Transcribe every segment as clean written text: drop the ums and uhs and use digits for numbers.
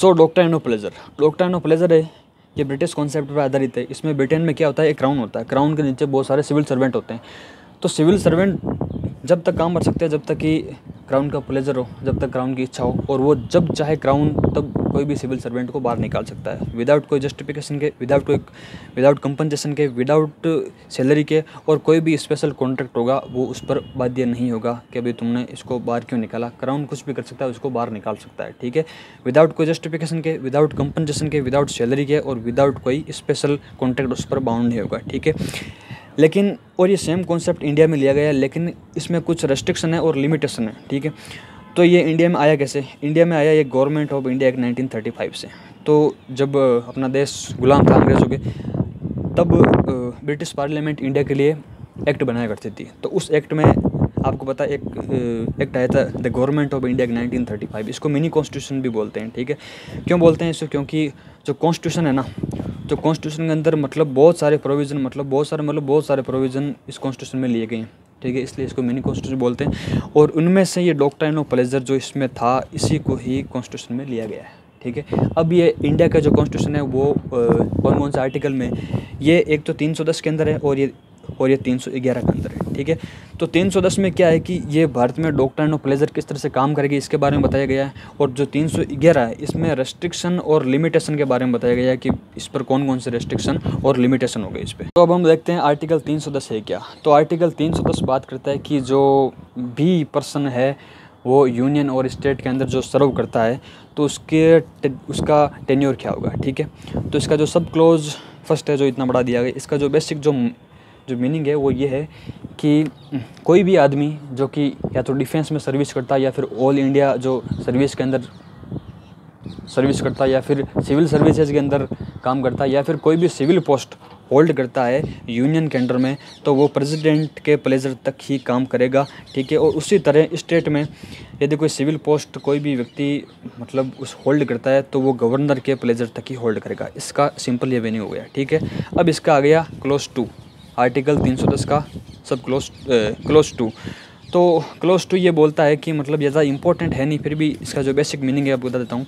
So doctrine of pleasure है, ये British concept पर आधारित है। इसमें ब्रिटेन में क्या होता है, एक क्राउन होता है, क्राउन के नीचे बहुत सारे सिविल सर्वेंट होते हैं। तो सिविल सर्वेंट जब तक काम कर सकते हैं जब तक कि क्राउन का प्लेजर हो, जब तक क्राउन की इच्छा हो, और वो जब चाहे क्राउन तब कोई भी सिविल सर्वेंट को बाहर निकाल सकता है, विदाउट कोई जस्टिफिकेशन के, विदाउट कंपनसेशन के, विदाउट सैलरी के। और कोई भी स्पेशल कॉन्ट्रैक्ट होगा वो उस पर बाध्य नहीं होगा कि भाई तुमने इसको बाहर क्यों निकाला। क्राउन कुछ भी कर सकता है, उसको बाहर निकाल सकता है, ठीक है, विदाउट कोई जस्टिफिकेशन के, विदाउट कंपनसेशन के, विदाउट सैलरी के, और विदाउट कोई स्पेशल कॉन्ट्रैक्ट उस पर बाउंड नहीं होगा, ठीक है। लेकिन और ये सेम कॉन्सेप्ट इंडिया में लिया गया है, लेकिन इसमें कुछ रेस्ट्रिक्शन है और लिमिटेशन है, ठीक है। तो ये इंडिया में आया कैसे? इंडिया में आया ये गवर्नमेंट ऑफ इंडिया एक्ट 1935 से। तो जब अपना देश गुलाम था अंग्रेज़ों के, तब ब्रिटिश पार्लियामेंट इंडिया के लिए एक्ट बनाया करती थी। तो उस एक्ट में आपको पता है एक एक्ट आया था, the government of India act 1935। इसको मिनी कॉन्स्टिट्यूशन भी बोलते हैं, ठीक है। क्यों बोलते हैं इसको? क्योंकि जो कॉन्स्टिट्यूशन है ना, जो कॉन्स्टिट्यूशन के अंदर मतलब बहुत सारे प्रोविज़न इस कॉन्स्टिट्यूशन में लिए गए हैं, ठीक है, इसलिए इसको मिनी कॉन्स्टिट्यूशन बोलते हैं। और उनमें से ये डॉक्ट्राइन ऑफ प्लेजर जो इसमें था, इसी को ही कॉन्स्टिट्यूशन में लिया गया है, ठीक है। अब ये इंडिया का जो कॉन्स्टिट्यूशन है वो कौन कौन से आर्टिकल में, ये एक तो 310 के अंदर है और ये 311 के अंदर है, ठीक है। तो 310 में क्या है कि ये भारत में डॉक्ट्राइन ऑफ प्लेजर किस तरह से काम करेगी इसके बारे में बताया गया है। और जो 311 है इसमें रेस्ट्रिक्शन और लिमिटेशन के बारे में बताया गया है कि इस पर कौन कौन से रेस्ट्रिक्शन और लिमिटेशन हो गए इस पर। तो अब हम देखते हैं आर्टिकल 310 है क्या। तो आर्टिकल 310 बात करता है कि जो भी पर्सन है वो यूनियन और स्टेट के अंदर जो सर्व करता है तो उसका टेन्योर क्या होगा, ठीक है। तो इसका जो सब क्लोज फर्स्ट है जो इतना बड़ा दिया गया, इसका जो बेसिक जो मीनिंग है वो ये है कि कोई भी आदमी जो कि या तो डिफेंस में सर्विस करता है या फिर ऑल इंडिया जो सर्विस के अंदर सर्विस करता है या फिर सिविल सर्विसेज के अंदर काम करता है या फिर कोई भी सिविल पोस्ट होल्ड करता है यूनियन के अंडर में, तो वो प्रेसिडेंट के प्लेजर तक ही काम करेगा, ठीक है। और उसी तरह स्टेट में यदि कोई सिविल पोस्ट कोई भी व्यक्ति मतलब उस होल्ड करता है तो वो गवर्नर के प्लेजर तक ही होल्ड करेगा। इसका सिंपल ये मीनिंग हो गया, ठीक है। अब इसका आ गया क्लोज 2, आर्टिकल 310 का सब क्लोज 2। तो क्लोज 2 ये बोलता है कि मतलब ज़्यादा इंपॉर्टेंट है नहीं, फिर भी इसका जो बेसिक मीनिंग है आपको बता देता हूँ।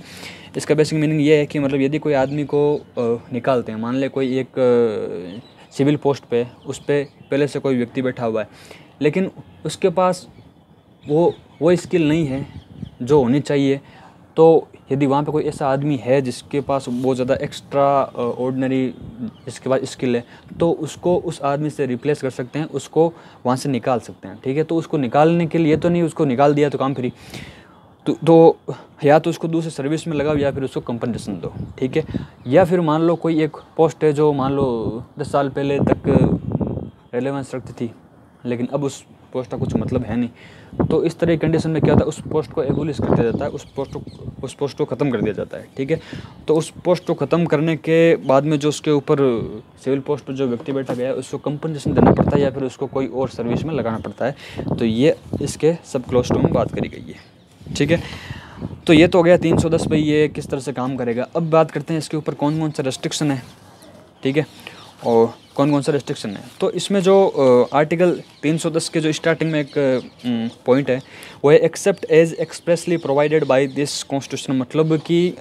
इसका बेसिक मीनिंग ये है कि मतलब यदि कोई आदमी को निकालते हैं, मान ले कोई एक सिविल पोस्ट पे, उस पर पहले से कोई व्यक्ति बैठा हुआ है, लेकिन उसके पास वो स्किल नहीं है जो होनी चाहिए। तो यदि वहाँ पे कोई ऐसा आदमी है जिसके पास बहुत ज़्यादा एक्स्ट्रा ऑर्डिनरी जिसके पास स्किल है, तो उसको उस आदमी से रिप्लेस कर सकते हैं, उसको वहाँ से निकाल सकते हैं, ठीक है। तो उसको निकालने के लिए तो नहीं, उसको निकाल दिया तो काम फ्री, तो या तो उसको दूसरे सर्विस में लगाओ या फिर उसको कंपनसेशन दो, ठीक है। या फिर मान लो कोई एक पोस्ट है जो मान लो 10 साल पहले तक रेलेवेंस रखती थी, लेकिन अब उस पोस्ट का कुछ मतलब है नहीं, तो इस तरह की कंडीशन में क्या होता है, उस पोस्ट को एबोलिश कर दिया जाता है, उस पोस्ट को ख़त्म कर दिया जाता है, ठीक है। तो उस पोस्ट को ख़त्म करने के बाद में जो उसके ऊपर सिविल पोस्ट पर जो व्यक्ति बैठा गया है उसको कंपनसेशन देना पड़ता है या फिर उसको कोई और सर्विस में लगाना पड़ता है। तो ये इसके सब क्लोज 2 में बात करी गई है, ठीक है। तो ये तो हो गया 310 पे ये किस तरह से काम करेगा। अब बात करते हैं इसके ऊपर कौन कौन सा रेस्ट्रिक्शन है, ठीक है, और कौन कौन सा रेस्ट्रिक्शन है। तो इसमें जो आर्टिकल 310 के जो स्टार्टिंग में एक पॉइंट है वो है except as expressly provided by this constitution. मतलब कि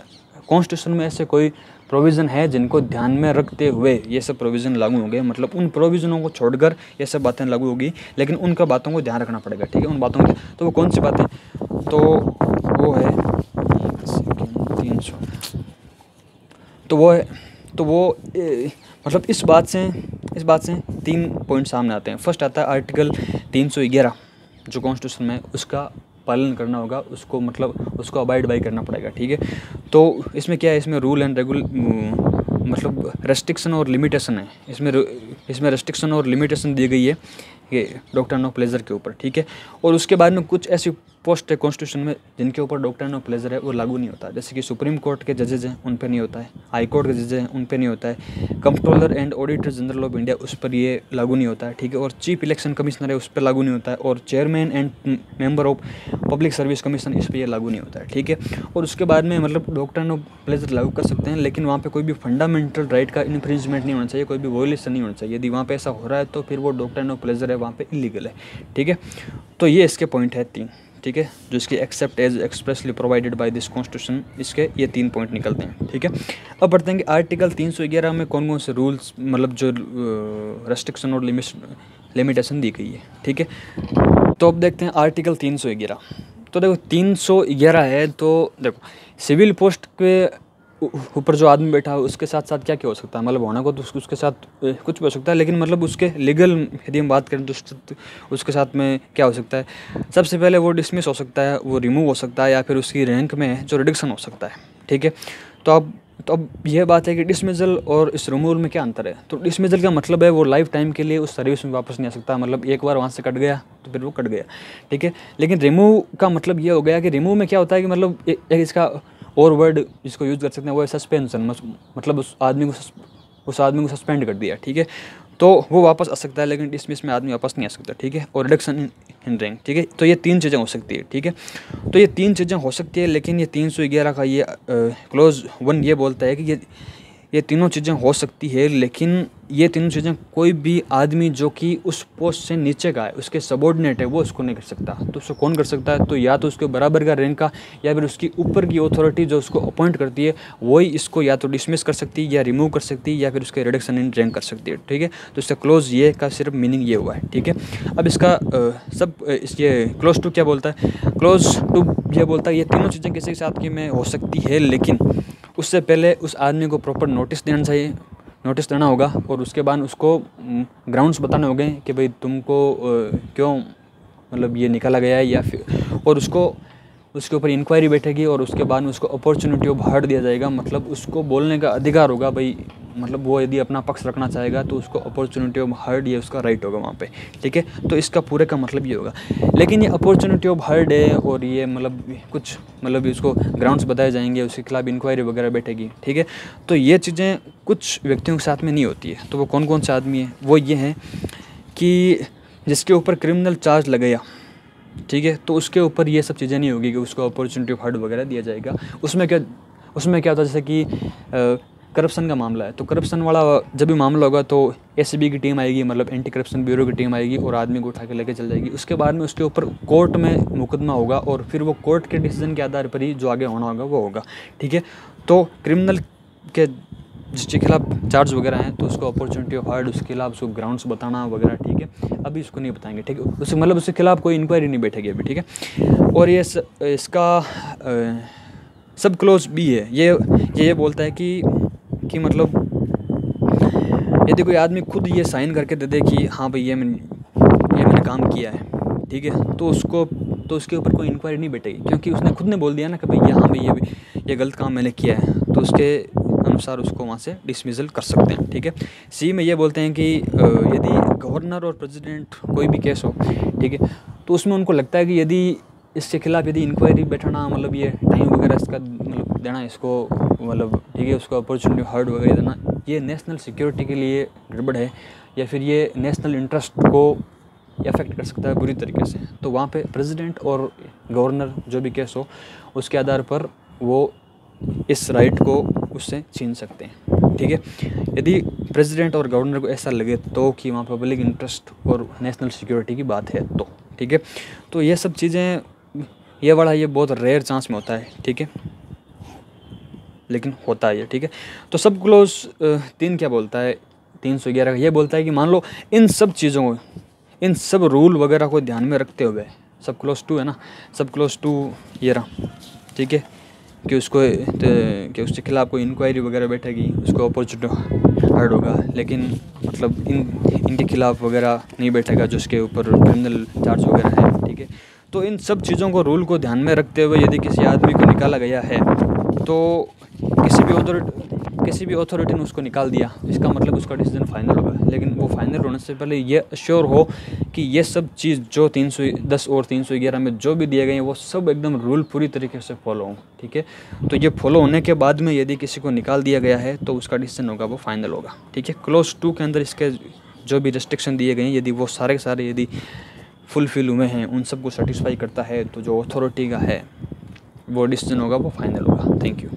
कॉन्स्टिट्यूशन में ऐसे कोई प्रोविज़न है जिनको ध्यान में रखते हुए ये सब प्रोविज़न लागू होंगे, मतलब उन प्रोविज़नों को छोड़कर ये सब बातें लागू होगी, लेकिन उनका बातों को ध्यान रखना पड़ेगा, ठीक है। उन बातों को तो वो कौन सी बातें, तो वो है 300, तो वो मतलब इस बात से 3 पॉइंट सामने आते हैं। फर्स्ट आता है आर्टिकल 311 जो कॉन्स्टिट्यूशन में, उसका पालन करना होगा, उसको मतलब उसको अबाइड बाई करना पड़ेगा, ठीक है। तो इसमें क्या है, इसमें रूल एंड मतलब रेस्ट्रिक्शन और लिमिटेशन है। इसमें रेस्ट्रिक्शन और लिमिटेशन दी गई है ये डॉक्ट्राइन ऑफ प्लेजर के ऊपर, ठीक है। और उसके बाद में कुछ ऐसी पोस्ट है कॉन्स्टिट्यूशन में जिनके ऊपर डॉक्ट्राइन ऑफ प्लेजर है वो लागू नहीं होता, जैसे कि सुप्रीम कोर्ट के जजेज हैं उन पर नहीं होता है, हाई कोर्ट के जजेज हैं उन पर नहीं होता है, controller and auditor general of India उस पर ये लागू नहीं होता है, ठीक है। और चीफ इलेक्शन कमिश्नर है उस पर लागू नहीं होता है, और chairman and member of public service commission इस पर ये लागू नहीं होता है, ठीक है। और उसके बाद में मतलब डॉक्ट्राइन ऑफ प्लेजर लागू कर सकते हैं, लेकिन वहाँ पे कोई भी फंडामेंटल राइट का इन्फ्रिंजमेंट नहीं होना चाहिए, कोई भी वॉयलेशन नहीं होना चाहिए। यदि वहाँ पे ऐसा हो रहा है तो फिर वो डॉक्ट्राइन ऑफ प्लेजर है, वहाँ पे इलीगल है, ठीक है। तो ये इसके पॉइंट है 3, ठीक है, जो इसकी except as expressly provided by this constitution, इसके ये 3 पॉइंट निकलते हैं। ठीक है, अब बढ़ते हैं कि आर्टिकल 311 में कौन कौन से रूल्स मतलब जो रेस्ट्रिक्शन और लिमिटेशन दी गई है। ठीक है, तो अब देखते हैं आर्टिकल 311। तो देखो 311 है, तो देखो सिविल पोस्ट के ऊपर जो आदमी बैठा है उसके साथ साथ क्या क्या हो सकता है, मतलब होना को तो उसके साथ कुछ भी हो सकता है, लेकिन मतलब उसके लीगल यदि हम बात करें तो उसके साथ में क्या हो सकता है, सबसे पहले वो डिसमिस हो सकता है, वो रिमूव हो सकता है, या फिर उसकी रैंक में जो रिडक्शन हो सकता है। ठीक है, तो अब यह बात है कि डिसमिसल और इस रिमूवल में क्या अंतर है। तो डिसमिसल का मतलब है वो लाइफ टाइम के लिए उस सर्विस में वापस नहीं आ सकता, मतलब एक बार वहाँ से कट गया तो फिर वो कट गया। ठीक है, लेकिन रिमूव का मतलब ये हो गया कि रिमूव में क्या होता है कि मतलब एक इसका और वर्ड जिसको यूज़ कर सकते हैं वो है सस्पेंशन, मतलब उस आदमी को सस्पेंड कर दिया। ठीक है, तो वो वापस आ सकता है, लेकिन डिसमिस में आदमी वापस नहीं आ सकता। ठीक है, और रिडक्शन इन रैंक। ठीक है, तो ये 3 चीज़ें हो सकती है। ठीक है, तो ये 3 चीज़ें हो सकती है, लेकिन ये 311 का ये क्लोज 1 ये बोलता है कि ये तीनों चीज़ें हो सकती है, लेकिन ये तीनों चीज़ें कोई भी आदमी जो कि उस पोस्ट से नीचे का है, उसके सबॉर्डिनेट है, वो उसको नहीं कर सकता। तो उसको कौन कर सकता है, तो या तो उसके बराबर का रैंक का या फिर उसकी ऊपर की अथॉरिटी जो उसको अपॉइंट करती है वही इसको या तो डिसमिस कर सकती है या रिमूव कर सकती है या फिर उसके रिडक्शन इन रैंक कर सकती है। ठीक है, तो इसका क्लोज ये का सिर्फ मीनिंग ये हुआ है। ठीक है, अब इसका ये क्लोज 2 क्या बोलता है, क्लोज 2 ये बोलता है ये तीनों चीज़ें किसी के साथ की में हो सकती है, लेकिन उससे पहले उस आदमी को प्रॉपर नोटिस देना चाहिए, नोटिस देना होगा, और उसके बाद उसको ग्राउंड्स बताने होंगे कि भाई तुमको क्यों मतलब ये निकाला गया है, या फिर और उसके ऊपर इंक्वायरी बैठेगी और उसके बाद में उसको अपॉर्चुनिटी ऑफ हर्ट दिया जाएगा, मतलब उसको बोलने का अधिकार होगा भाई, मतलब वो यदि अपना पक्ष रखना चाहेगा तो उसको अपॉर्चुनिटी ऑफ हर्ट ये उसका राइट होगा वहाँ पे। ठीक है, तो इसका पूरे का मतलब ये होगा, लेकिन ये अपॉर्चुनिटी ऑफ हर्ट है और ये मतलब कुछ मतलब इसको ग्राउंड्स बताए जाएंगे, उसके खिलाफ इंक्वायरी वगैरह बैठेगी। ठीक है, तो ये चीज़ें कुछ व्यक्तियों के साथ में नहीं होती है। तो वो कौन कौन से आदमी हैं, वो ये हैं कि जिसके ऊपर क्रिमिनल चार्ज लगेगा। ठीक है, तो उसके ऊपर ये सब चीज़ें नहीं होगी कि उसको अपॉर्चुनिटी ऑफ हर्ट वगैरह दिया जाएगा। उसमें क्या होता है, जैसे कि करप्शन का मामला है, तो करप्शन वाला जब भी मामला होगा तो एसीबी की टीम आएगी, मतलब एंटी करप्शन ब्यूरो की टीम आएगी और आदमी को उठा के लेके चल जाएगी। उसके बाद में उसके ऊपर कोर्ट में मुकदमा होगा और फिर वो कोर्ट के डिसीजन के आधार पर ही जो आगे होना होगा वो होगा। ठीक है, तो क्रिमिनल के जिसके खिलाफ चार्ज वगैरह हैं तो उसको अपॉर्चुनिटी ऑफ हर्ट, उसके खिलाफ उसको ग्राउंड्स बताना वगैरह। ठीक है, अभी इसको नहीं बताएंगे। ठीक है, उससे मतलब उसके खिलाफ कोई इंक्वायरी नहीं बैठेगी अभी। ठीक है, और ये इसका सब क्लोज भी है, ये बोलता है कि मतलब यदि कोई आदमी खुद ये साइन करके दे दे कि हाँ भाई ये मैंने काम किया है, ठीक है, तो उसके ऊपर कोई इंक्वायरी नहीं बैठेगी, क्योंकि उसने खुद ने बोल दिया ना कि भाई हाँ भाई ये गलत काम मैंने किया है, तो उसके अनुसार उसको वहाँ से डिसमिसल कर सकते हैं। ठीक है, सी में ये बोलते हैं कि यदि गवर्नर और प्रेसिडेंट कोई भी केस हो, ठीक है, तो उसमें उनको लगता है कि यदि इसके खिलाफ यदि इंक्वायरी बैठाना, मतलब ये टाइम वगैरह इसका मतलब देना इसको, मतलब ठीक है, उसको अपॉर्चुनिटी हर्ट वगैरह देना, ये नेशनल सिक्योरिटी के लिए गड़बड़ है या फिर ये नेशनल इंटरेस्ट को अफेक्ट कर सकता है बुरी तरीके से, तो वहाँ पे प्रेसिडेंट और गवर्नर जो भी केस हो उसके आधार पर वो इस राइट को उससे छीन सकते हैं। ठीक है, यदि प्रेसिडेंट और गवर्नर को ऐसा लगे तो कि वहाँ पब्लिक इंटरेस्ट और नेशनल सिक्योरिटी की बात है तो। ठीक है, तो ये सब चीज़ें ये बहुत रेयर चांस में होता है। ठीक है, लेकिन होता है ये। ठीक है, तो सब क्लोज 3 क्या बोलता है, 311 का ये बोलता है कि मान लो इन सब चीज़ों को, इन सब रूल वगैरह को ध्यान में रखते हुए, सब क्लोज 2 है ना, सब क्लोज 2 ये रहा। ठीक है, कि उसके खिलाफ कोई इंक्वायरी वगैरह बैठेगी, उसको अपॉर्चुनिटी हर्ट होगा, लेकिन मतलब इनके खिलाफ वगैरह नहीं बैठेगा जो उसके ऊपर क्रिमिनल चार्ज वगैरह है। ठीक है, तो इन सब चीज़ों को, रूल को ध्यान में रखते हुए यदि किसी आदमी को निकाला गया है तो किसी भी अथॉरिटी ने उसको निकाल दिया, इसका मतलब उसका डिसीजन फाइनल होगा, लेकिन वो फाइनल होने से पहले ये अश्योर हो कि ये सब चीज़ जो 310 और 311 में जो भी दिए गए हैं वो सब एकदम रूल पूरी तरीके से फॉलो हों। ठीक है, तो ये फॉलो होने के बाद में यदि किसी को निकाल दिया गया है तो उसका डिसीजन होगा वो फाइनल होगा। ठीक है, क्लोज 2 के अंदर इसके जो भी रेस्ट्रिक्शन दिए गए हैं यदि वो सारे के सारे यदि फुलफिल हुए हैं, उन सबको सेटिस्फाई करता है, तो जो अथॉरिटी का है वो डिसीजन होगा वो फाइनल होगा। Thank you.